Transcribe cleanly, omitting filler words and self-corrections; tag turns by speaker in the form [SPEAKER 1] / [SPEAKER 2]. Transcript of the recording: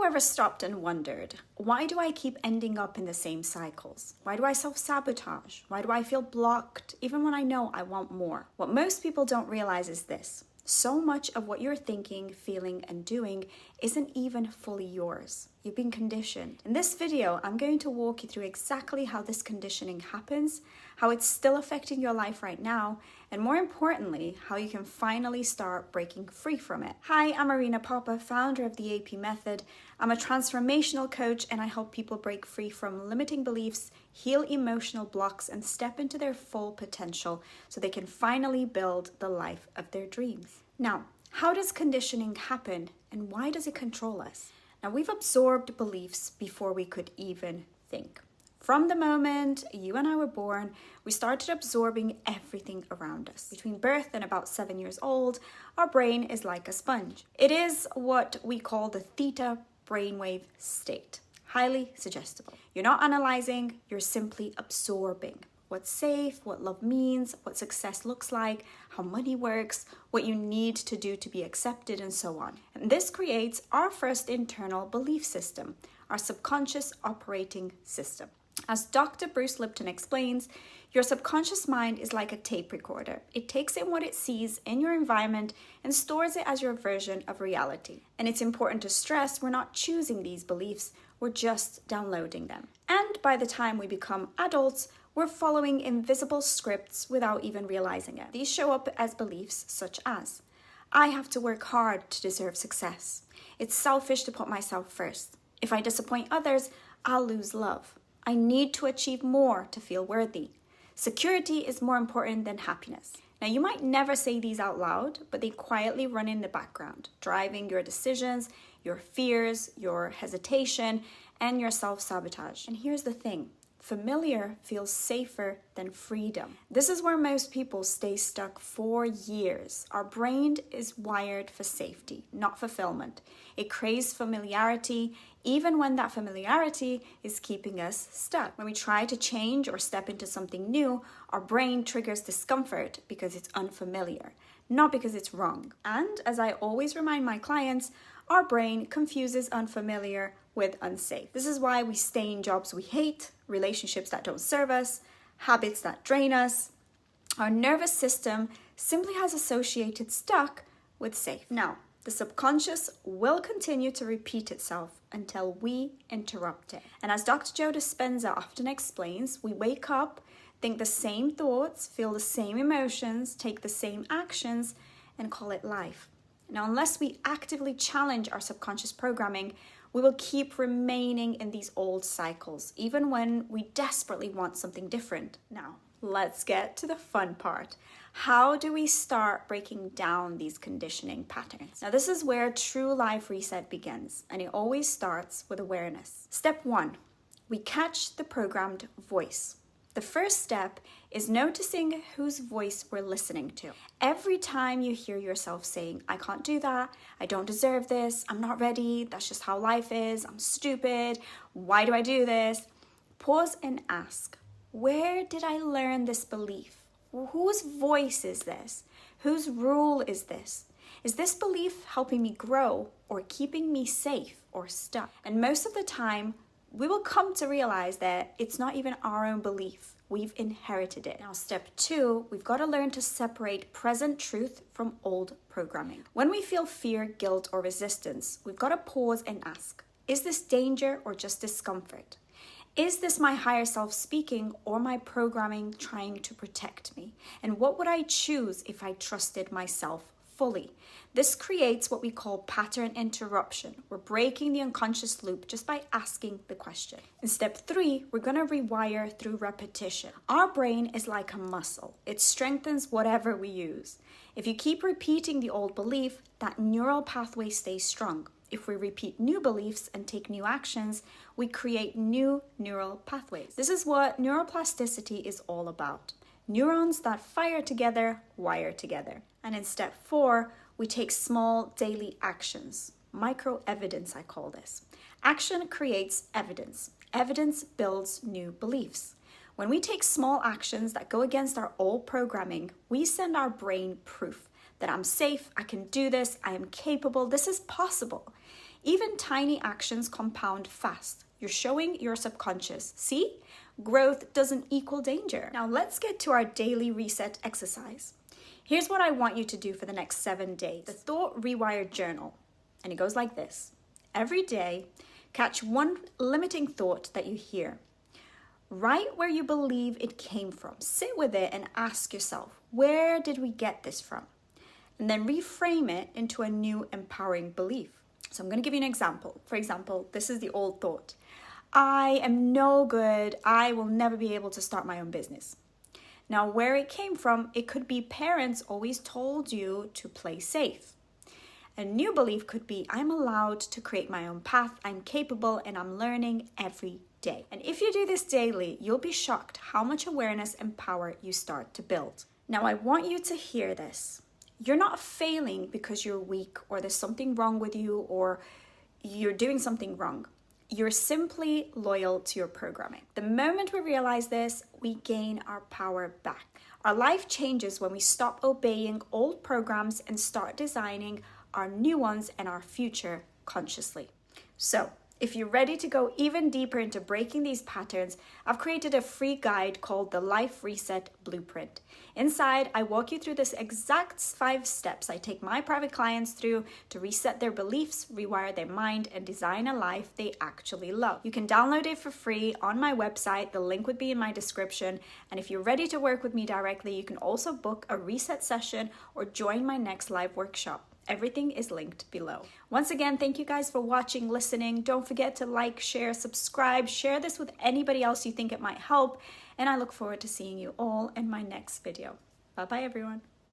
[SPEAKER 1] you ever stopped and wondered, why do I keep ending up in the same cycles? Why do I self-sabotage? Why do I feel blocked even when I know I want more? What most people don't realize is this. So much of what you're thinking, feeling, and doing isn't even fully yours. You've been conditioned. In this video, I'm going to walk you through exactly how this conditioning happens, how it's still affecting your life right now, and more importantly, how you can finally start breaking free from it. Hi, I'm Marina Papa, founder of the AP Method. I'm a transformational coach and I help people break free from limiting beliefs, heal emotional blocks, and step into their full potential so they can finally build the life of their dreams. Now, how does conditioning happen and why does it control us? Now, we've absorbed beliefs before we could even think. From the moment you and I were born, we started absorbing everything around us. Between birth and about 7 years old, our brain is like a sponge. It is what we call the theta brainwave state. Highly suggestible. You're not analyzing, you're simply absorbing. What's safe, what love means, what success looks like, how money works, what you need to do to be accepted, and so on. And this creates our first internal belief system, our subconscious operating system. As Dr. Bruce Lipton explains, your subconscious mind is like a tape recorder. It takes in what it sees in your environment and stores it as your version of reality. And it's important to stress we're not choosing these beliefs, we're just downloading them. And by the time we become adults, we're following invisible scripts without even realizing it. These show up as beliefs such as, I have to work hard to deserve success. It's selfish to put myself first. If I disappoint others, I'll lose love. I need to achieve more to feel worthy. Security is more important than happiness. Now, you might never say these out loud, but they quietly run in the background, driving your decisions, your fears, your hesitation, and your self-sabotage. And here's the thing. Familiar feels safer than freedom. This is where most people stay stuck for years. Our brain is wired for safety, not fulfillment. It craves familiarity, even when that familiarity is keeping us stuck. When we try to change or step into something new, our brain triggers discomfort because it's unfamiliar, not because it's wrong. And as I always remind my clients, our brain confuses unfamiliar with unsafe. This is why we stay in jobs we hate, relationships that don't serve us, habits that drain us. Our nervous system simply has associated stuck with safe. Now, the subconscious will continue to repeat itself until we interrupt it. And as Dr. Joe Dispenza often explains, we wake up, think the same thoughts, feel the same emotions, take the same actions, and call it life. Now, unless we actively challenge our subconscious programming, we will keep remaining in these old cycles, even when we desperately want something different. Now, let's get to the fun part. How do we start breaking down these conditioning patterns? Now, this is where true life reset begins, and it always starts with awareness. Step 1, we catch the programmed voice. The first step is noticing whose voice we're listening to. Every time you hear yourself saying, I can't do that, I don't deserve this, I'm not ready, that's just how life is, I'm stupid, why do I do this? Pause and ask, where did I learn this belief? Whose voice is this? Whose rule is this? Is this belief helping me grow or keeping me safe or stuck? And most of the time, we will come to realize that it's not even our own belief. We've inherited it. Now, step 2, we've got to learn to separate present truth from old programming. When we feel fear, guilt, or resistance, we've got to pause and ask, is this danger or just discomfort? Is this my higher self speaking or my programming trying to protect me? And what would I choose if I trusted myself fully? This creates what we call pattern interruption. We're breaking the unconscious loop just by asking the question. In step 3, we're going to rewire through repetition. Our brain is like a muscle. It strengthens whatever we use. If you keep repeating the old belief, that neural pathway stays strong. If we repeat new beliefs and take new actions, we create new neural pathways. This is what neuroplasticity is all about. Neurons that fire together, wire together. And in step 4, we take small daily actions. Micro-evidence, I call this. Action creates evidence. Evidence builds new beliefs. When we take small actions that go against our old programming, we send our brain proof that I'm safe, I can do this, I am capable, this is possible. Even tiny actions compound fast. You're showing your subconscious, see, growth doesn't equal danger. Now let's get to our daily reset exercise. Here's what I want you to do for the next 7 days. The Thought Rewire Journal. And it goes like this. Every day, catch one limiting thought that you hear. Write where you believe it came from. Sit with it and ask yourself, where did we get this from? And then reframe it into a new empowering belief. So I'm going to give you an example. For example, this is the old thought. I am no good. I will never be able to start my own business. Now, where it came from, it could be parents always told you to play safe. A new belief could be, I'm allowed to create my own path, I'm capable, and I'm learning every day. And if you do this daily, you'll be shocked how much awareness and power you start to build. Now, I want you to hear this. You're not failing because you're weak or there's something wrong with you or you're doing something wrong. You're simply loyal to your programming. The moment we realize this, we gain our power back. Our life changes when we stop obeying old programs and start designing our new ones and our future consciously. So, if you're ready to go even deeper into breaking these patterns, I've created a free guide called the Life Reset Blueprint. Inside, I walk you through this exact 5 steps I take my private clients through to reset their beliefs, rewire their mind, and design a life they actually love. You can download it for free on my website. The link would be in my description. And if you're ready to work with me directly, you can also book a reset session or join my next live workshop. Everything is linked below. Once again, thank you guys for watching, listening. Don't forget to like, share, subscribe, share this with anybody else you think it might help. And I look forward to seeing you all in my next video. Bye-bye, everyone.